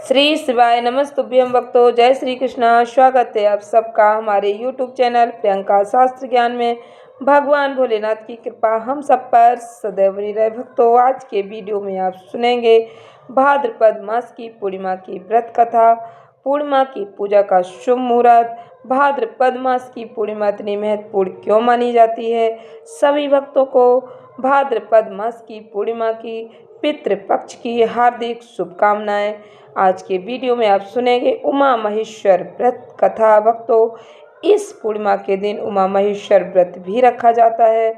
श्री शिवाय नमस्तुभ्यं भक्तों। जय श्री कृष्णा। स्वागत है आप सबका हमारे YouTube चैनल प्रियंका शास्त्र ज्ञान में। भगवान भोलेनाथ की कृपा हम सब पर सदैव बनी रहे। भक्तों, आज के वीडियो में आप सुनेंगे भाद्रपद मास की पूर्णिमा की व्रत कथा, पूर्णिमा की पूजा का शुभ मुहूर्त, भाद्रपद मास की पूर्णिमा इतनी महत्वपूर्ण क्यों मानी जाती है। सभी भक्तों को भाद्रपद मास की पूर्णिमा की पितृपक्ष की हार्दिक शुभकामनाएं। आज के वीडियो में आप सुनेंगे उमा महेश्वर व्रत कथा। भक्तों, इस पूर्णिमा के दिन उमा महेश्वर व्रत भी रखा जाता है।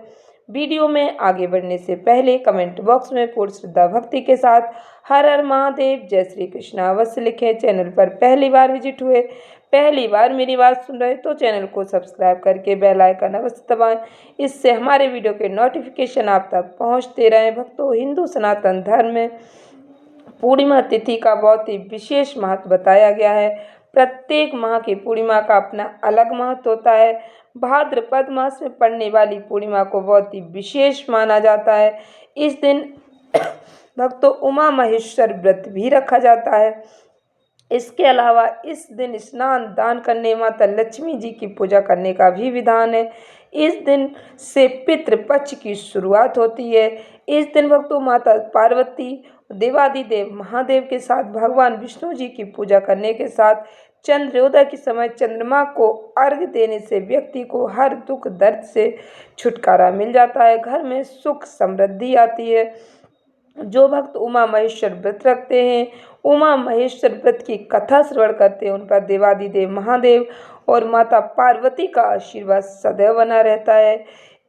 वीडियो में आगे बढ़ने से पहले कमेंट बॉक्स में पूर्ण श्रद्धा भक्ति के साथ हर हर महादेव जय श्री कृष्ण अवश्य लिखें। चैनल पर पहली बार विजिट हुए, पहली बार मेरी बात सुन रहे तो चैनल को सब्सक्राइब करके बेल आइकन अवश्य दबाएं। इससे हमारे वीडियो के नोटिफिकेशन आप तक पहुंचते रहें। भक्तों, हिंदू सनातन धर्म में पूर्णिमा तिथि का बहुत ही विशेष महत्व बताया गया है। प्रत्येक माह की पूर्णिमा का अपना अलग महत्व होता है। भाद्रपद मास में पड़ने वाली पूर्णिमा को बहुत ही विशेष माना जाता है। इस दिन भक्तों उमा महेश्वर व्रत भी रखा जाता है। इसके अलावा इस दिन स्नान दान करने, माता लक्ष्मी जी की पूजा करने का भी विधान है। इस दिन से पितृपक्ष की शुरुआत होती है। इस दिन भक्तों माता पार्वती, देवादिदेव महादेव के साथ भगवान विष्णु जी की पूजा करने के साथ चंद्रोदय के समय चंद्रमा को अर्घ्य देने से व्यक्ति को हर दुख दर्द से छुटकारा मिल जाता है। घर में सुख समृद्धि आती है। जो भक्त उमा महेश्वर व्रत रखते हैं, उमा महेश्वर व्रत की कथा श्रवण करते हैं, उन पर देवादिदेव महादेव और माता पार्वती का आशीर्वाद सदैव बना रहता है।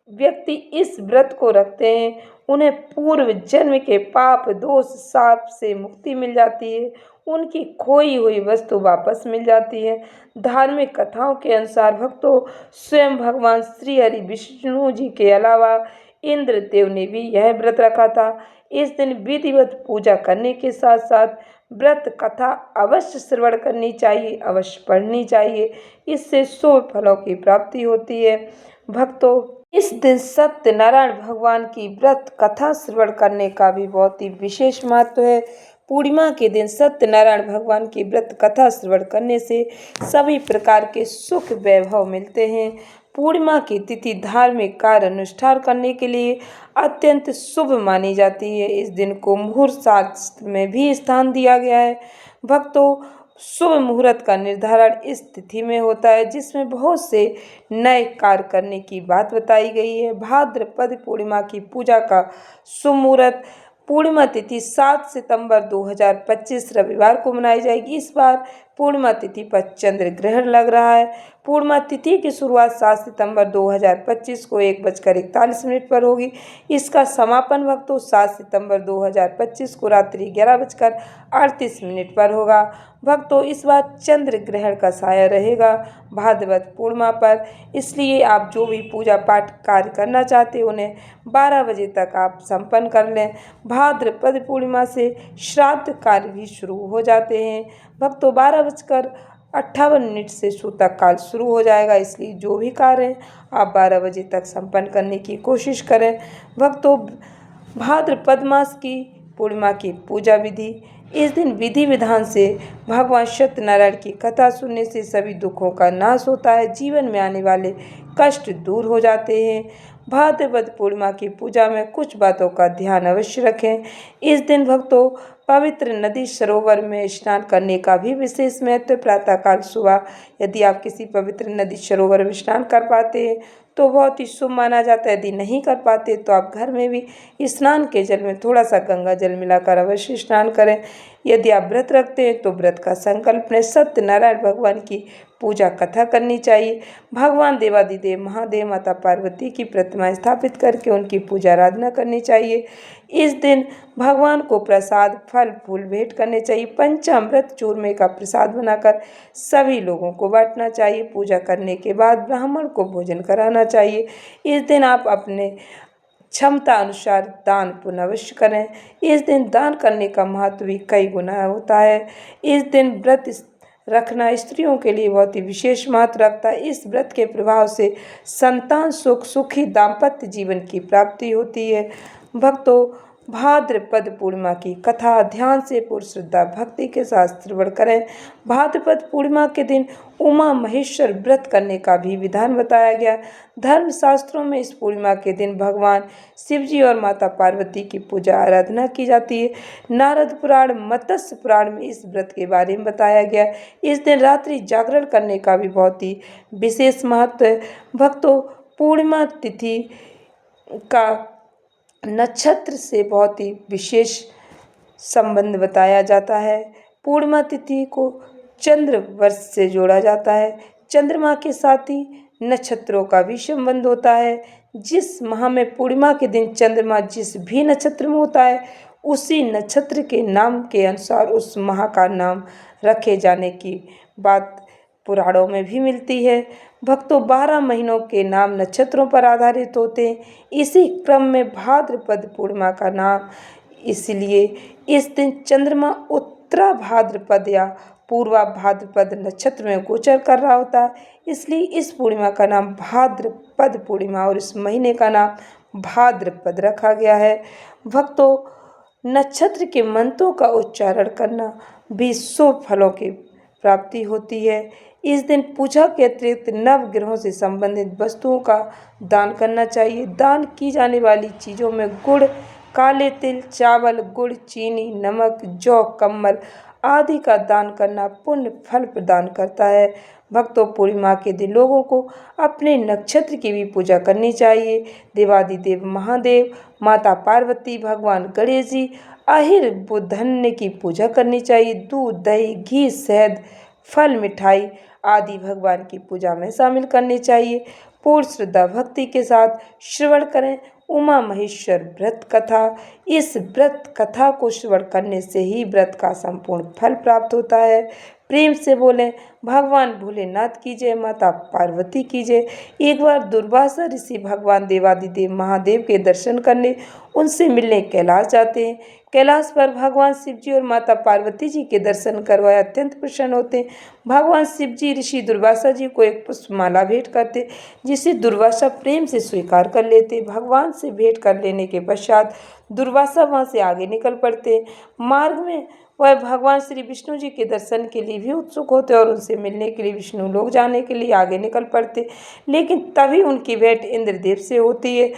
व्यक्ति इस व्रत को रखते हैं, उन्हें पूर्व जन्म के पाप दोष शाप से मुक्ति मिल जाती है। उनकी खोई हुई वस्तु वापस मिल जाती है। धार्मिक कथाओं के अनुसार भक्तों स्वयं भगवान श्री हरि विष्णु जी के अलावा इंद्रदेव ने भी यह व्रत रखा था। इस दिन विधिवत पूजा करने के साथ साथ व्रत कथा अवश्य श्रवण करनी चाहिए, अवश्य पढ़नी चाहिए। इससे शुभ फलों की प्राप्ति होती है। भक्तों, इस दिन सत्यनारायण भगवान की व्रत कथा श्रवण करने का भी बहुत ही विशेष महत्व है। पूर्णिमा के दिन सत्यनारायण भगवान की व्रत कथा श्रवण करने से सभी प्रकार के सुख वैभव मिलते हैं। पूर्णिमा की तिथि धार्मिक कार्य अनुष्ठान करने के लिए अत्यंत शुभ मानी जाती है। इस दिन को मुहूर्त शास्त्र में भी स्थान दिया गया है। भक्तों, शुभ मुहूर्त का निर्धारण इस तिथि में होता है, जिसमें बहुत से नए कार्य करने की बात बताई गई है। भाद्रपद पूर्णिमा की पूजा का शुभ मुहूर्त पूर्णिमा तिथि 7 सितंबर 2025 रविवार को मनाई जाएगी। इस बार पूर्णिमा तिथि पर चंद्र ग्रहण लग रहा है। पूर्णिमा तिथि की शुरुआत 7 सितंबर 2025 को 1:41 पर होगी। इसका समापन भक्तों 7 सितंबर 2025 को रात्रि 11:38 पर होगा। भक्तों, इस बार चंद्र ग्रहण का साया रहेगा भाद्रपद पूर्णिमा पर, इसलिए आप जो भी पूजा पाठ कार्य करना चाहते हैं उन्हें 12 बजे तक आप संपन्न कर लें। भाद्रपद पूर्णिमा से श्राद्ध कार्य भी शुरू हो जाते हैं। भक्तों, 12:58 से सूतक काल शुरू हो जाएगा, इसलिए जो भी कार्य हैं आप 12 बजे तक संपन्न करने की कोशिश करें। भक्तों, भाद्रपद मास की पूर्णिमा की पूजा विधि। इस दिन विधि विधान से भगवान सत्यनारायण की कथा सुनने से सभी दुखों का नाश होता है, जीवन में आने वाले कष्ट दूर हो जाते हैं। भाद्रपद पूर्णिमा की पूजा में कुछ बातों का ध्यान अवश्य रखें। इस दिन भक्तों पवित्र नदी सरोवर में स्नान करने का भी विशेष महत्व। प्रातःकाल सुबह यदि आप किसी पवित्र नदी सरोवर में स्नान कर पाते हैं तो बहुत ही शुभ माना जाता है। यदि नहीं कर पाते तो आप घर में भी स्नान के जल में थोड़ा सा गंगा जल मिलाकर अवश्य स्नान करें। यदि आप व्रत रखते हैं तो व्रत का संकल्प लें। सत्यनारायण भगवान की पूजा कथा करनी चाहिए। भगवान देवादिदेव महादेव, माता पार्वती की प्रतिमा स्थापित करके उनकी पूजा आराधना करनी चाहिए। इस दिन भगवान को प्रसाद फल फूल भेंट करने चाहिए। पंचामृत चूरमे का प्रसाद बनाकर सभी लोगों को बांटना चाहिए। पूजा करने के बाद ब्राह्मण को भोजन कराना चाहिए। इस दिन आप अपने क्षमता अनुसार दान पुण्य अवश्य करें। इस दिन दान करने का महत्व भी कई गुना होता है। इस दिन व्रत रखना स्त्रियों के लिए बहुत ही विशेष महत्व रखता है। इस व्रत के प्रभाव से संतान सुख, सुखी दाम्पत्य जीवन की प्राप्ति होती है। भक्तों, भाद्रपद पूर्णिमा की कथा ध्यान से पूर्ण श्रद्धा भक्ति के साथ श्रवण करें। भाद्रपद पूर्णिमा के दिन उमा महेश्वर व्रत करने का भी विधान बताया गया। धर्म शास्त्रों में इस पूर्णिमा के दिन भगवान शिव जी और माता पार्वती की पूजा आराधना की जाती है। नारद पुराण, मत्स्य पुराण में इस व्रत के बारे में बताया गया। इस दिन रात्रि जागरण करने का भी बहुत ही विशेष महत्व है। भक्तों, पूर्णिमा तिथि का नक्षत्र से बहुत ही विशेष संबंध बताया जाता है। पूर्णिमा तिथि को चंद्र वर्ष से जोड़ा जाता है। चंद्रमा के साथ ही नक्षत्रों का भी संबंध होता है। जिस माह में पूर्णिमा के दिन चंद्रमा जिस भी नक्षत्र में होता है, उसी नक्षत्र के नाम के अनुसार उस माह का नाम रखे जाने की बात पुराणों में भी मिलती है। भक्तों, 12 महीनों के नाम नक्षत्रों पर आधारित होते हैं। इसी क्रम में भाद्रपद पूर्णिमा का नाम इसलिए इस दिन चंद्रमा उत्तरा भाद्रपद या पूर्वा भाद्रपद नक्षत्र में गोचर कर रहा होता है, इसलिए इस पूर्णिमा का नाम भाद्रपद पूर्णिमा और इस महीने का नाम भाद्रपद रखा गया है। भक्तों, नक्षत्र के मंत्रों का उच्चारण करना भी शुभ फलों की प्राप्ति होती है। इस दिन पूजा के अतिरिक्त नवग्रहों से संबंधित वस्तुओं का दान करना चाहिए। दान की जाने वाली चीज़ों में गुड़, काले तिल, चावल, गुड़, चीनी, नमक, जौ, कम्बल आदि का दान करना पुण्य फल प्रदान करता है। भक्तों, पूर्णिमा के दिन लोगों को अपने नक्षत्र की भी पूजा करनी चाहिए। देवादिदेव महादेव, माता पार्वती, भगवान गणेश जी, अहिर बुधन्य की पूजा करनी चाहिए। दूध, दही, घी, शहद, फल, मिठाई आदि भगवान की पूजा में शामिल करनी चाहिए। पूर्ण श्रद्धा भक्ति के साथ श्रवण करें उमा महेश्वर व्रत कथा। इस व्रत कथा को श्रवण करने से ही व्रत का संपूर्ण फल प्राप्त होता है। प्रेम से बोलें, भगवान भोलेनाथ की जय, माता पार्वती की जय। एक बार दुर्वासा ऋषि भगवान देवादिदेव महादेव के दर्शन करने, उनसे मिलने कैलाश जाते हैं। कैलाश पर भगवान शिव जी और माता पार्वती जी के दर्शन करवाए अत्यंत प्रसन्न होते हैं। भगवान शिव जी ऋषि दुर्वासा जी को एक पुष्पमाला भेंट करते, जिसे दुर्वासा प्रेम से स्वीकार कर लेते। भगवान से भेंट कर लेने के पश्चात दुर्वासा वहाँ से आगे निकल पड़ते। मार्ग में वह भगवान श्री विष्णु जी के दर्शन के लिए भी उत्सुक होते और उनसे मिलने के लिए विष्णु लोक जाने के लिए आगे निकल पड़ते, लेकिन तभी उनकी भेंट इंद्रदेव से होती है।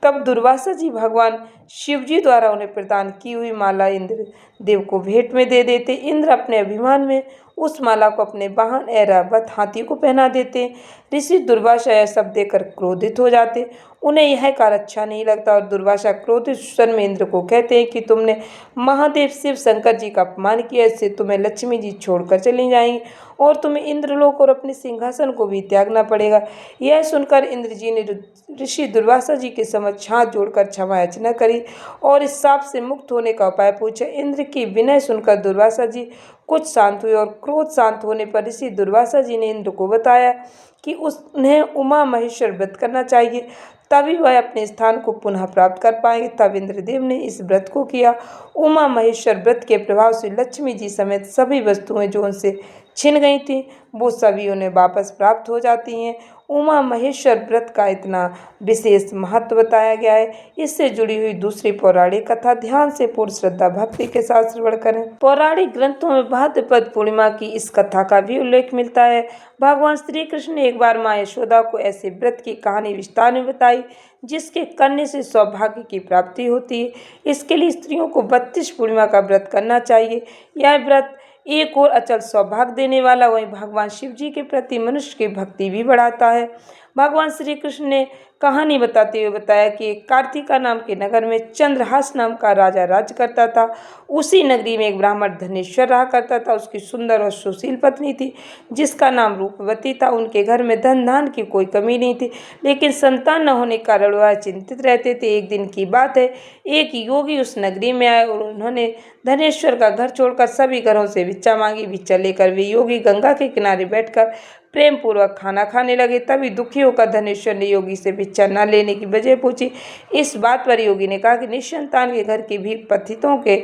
तब दुर्वासा जी भगवान शिव जी द्वारा उन्हें प्रदान की हुई माला इंद्र देव को भेंट में दे देते। इंद्र अपने अभिमान में उस माला को अपने वाहन ऐरावत हाथी को पहना देते। ऋषि दुर्वासा यह सब देखकर क्रोधित हो जाते। उन्हें यह कार्य अच्छा नहीं लगता और दुर्वासा क्रोधित स्वर में इंद्र को कहते हैं कि तुमने महादेव शिव शंकर जी का अपमान किया, इससे तुम्हें लक्ष्मी जी छोड़कर चली जाएंगी और तुम्हें इंद्रलोक और अपने सिंहासन को भी त्यागना पड़ेगा। यह सुनकर इंद्र जी ने ऋषि दुर्वासा जी के समक्ष हाथ जोड़कर क्षमा याचना करी और इस शाप से मुक्त होने का उपाय पूछा। इंद्र की विनय सुनकर दुर्वासा जी कुछ शांत हुए और क्रोध शांत होने पर ऋषि दुर्वासा जी ने इंद्र को बताया कि उन्हें उमा महेश्वर व्रत करना चाहिए, तभी वह अपने स्थान को पुनः प्राप्त कर पाएंगे। तब इंद्रदेव ने इस व्रत को किया। उमा महेश्वर व्रत के प्रभाव से लक्ष्मी जी समेत सभी वस्तुएं जो उनसे छिन गई थीं, वो सभी उन्हें वापस प्राप्त हो जाती हैं। उमा महेश्वर व्रत का इतना विशेष महत्व बताया गया है। इससे जुड़ी हुई दूसरी पौराणिक कथा ध्यान से पूर्ण श्रद्धा भक्ति के साथ श्रवण करें। पौराणिक ग्रंथों में भाद्रपद पूर्णिमा की इस कथा का भी उल्लेख मिलता है। भगवान श्री कृष्ण ने एक बार माँ यशोदा को ऐसे व्रत की कहानी विस्तार में बताई जिसके करने से सौभाग्य की प्राप्ति होती है। इसके लिए स्त्रियों को 32 पूर्णिमा का व्रत करना चाहिए। यह व्रत एक और अचल सौभाग्य देने वाला, वहीं भगवान शिव जी के प्रति मनुष्य की भक्ति भी बढ़ाता है। भगवान श्री कृष्ण ने कहानी बताते हुए बताया कि कार्तिका नाम के नगर में चंद्रहास नाम का राजा राज्य करता था। उसी नगरी में एक ब्राह्मण धनेश्वर रहा करता था। उसकी सुंदर और सुशील पत्नी थी जिसका नाम रूपवती था। उनके घर में धन धान की कोई कमी नहीं थी, लेकिन संतान न होने के कारण वह चिंतित रहते थे। एक दिन की बात है, एक योगी उस नगरी में आए और उन्होंने धनेश्वर का घर छोड़कर सभी घरों से भिक्षा मांगी। भिक्षा लेकर वे योगी गंगा के किनारे बैठकर प्रेम पूर्वक खाना खाने लगे। तभी दुखी होकर धनेश्वर ने योगी से भिक्षा न लेने की वजह पूछी। इस बात पर योगी ने कहा कि निसंतान के घर की भी पतितों के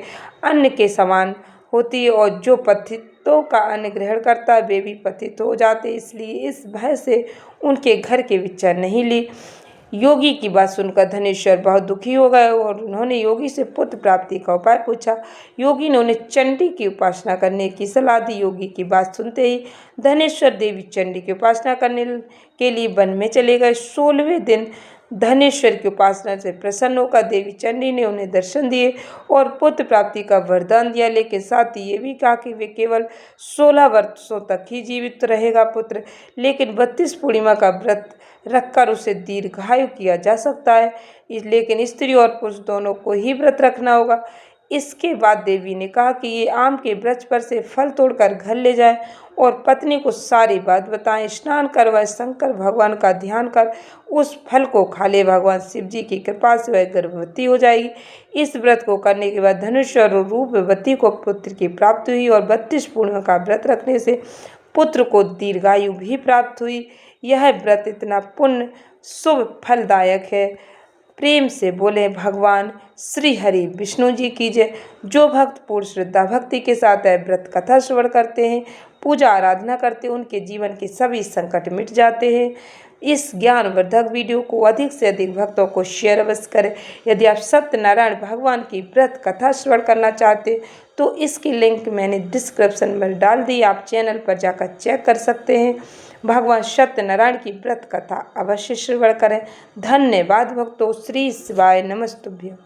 अन्न के समान होती है और जो पतितों का अन्न ग्रहण करता है वे भी पतित हो जाते, इसलिए इस भय से उनके घर की भिक्षा नहीं ली। योगी की बात सुनकर धनेश्वर बहुत दुखी हो गए और उन्होंने योगी से पुत्र प्राप्ति का उपाय पूछा। योगी ने उन्हें चंडी की उपासना करने की सलाह दी। योगी की बात सुनते ही धनेश्वर देवी चंडी की उपासना करने के लिए वन में चले गए। 16वें दिन धनेश्वर की उपासना से प्रसन्न होकर देवी चंडी ने उन्हें दर्शन दिए और पुत्र प्राप्ति का वरदान दिया, लेकिन साथ ही ये भी कहा कि वे केवल 16 वर्षों तक ही जीवित रहेगा पुत्र, लेकिन 32 पूर्णिमा का व्रत रखकर उसे दीर्घायु किया जा सकता है, लेकिन स्त्री और पुरुष दोनों को ही व्रत रखना होगा। इसके बाद देवी ने कहा कि ये आम के वृक्ष पर से फल तोड़कर घर ले जाए और पत्नी को सारी बात बताएं। स्नान कर वह शंकर भगवान का ध्यान कर उस फल को खा ले। भगवान शिव जी की कृपा से वह गर्भवती हो जाएगी। इस व्रत को करने के बाद धनुष्वर और रूपवती को पुत्र की प्राप्ति हुई और 32 पूर्णिमा का व्रत रखने से पुत्र को दीर्घायु भी प्राप्त हुई। यह व्रत इतना पुण्य शुभ फलदायक है। प्रेम से बोले भगवान श्री हरि विष्णु जी की जय। जो भक्त पूर्ण श्रद्धा भक्ति के साथ व्रत कथा श्रवण करते हैं, पूजा आराधना करते हैं, उनके जीवन के सभी संकट मिट जाते हैं। इस ज्ञानवर्धक वीडियो को अधिक से अधिक भक्तों को शेयर अवश्य करें। यदि आप सत्यनारायण भगवान की व्रत कथा श्रवण करना चाहते तो इसकी लिंक मैंने डिस्क्रिप्शन में डाल दी, आप चैनल पर जाकर चेक कर सकते हैं। भगवान सत्यनारायण की व्रत कथा अवश्य श्रवण करें। धन्यवाद भक्तों। श्री शिवाय नमस्तुभ्यं।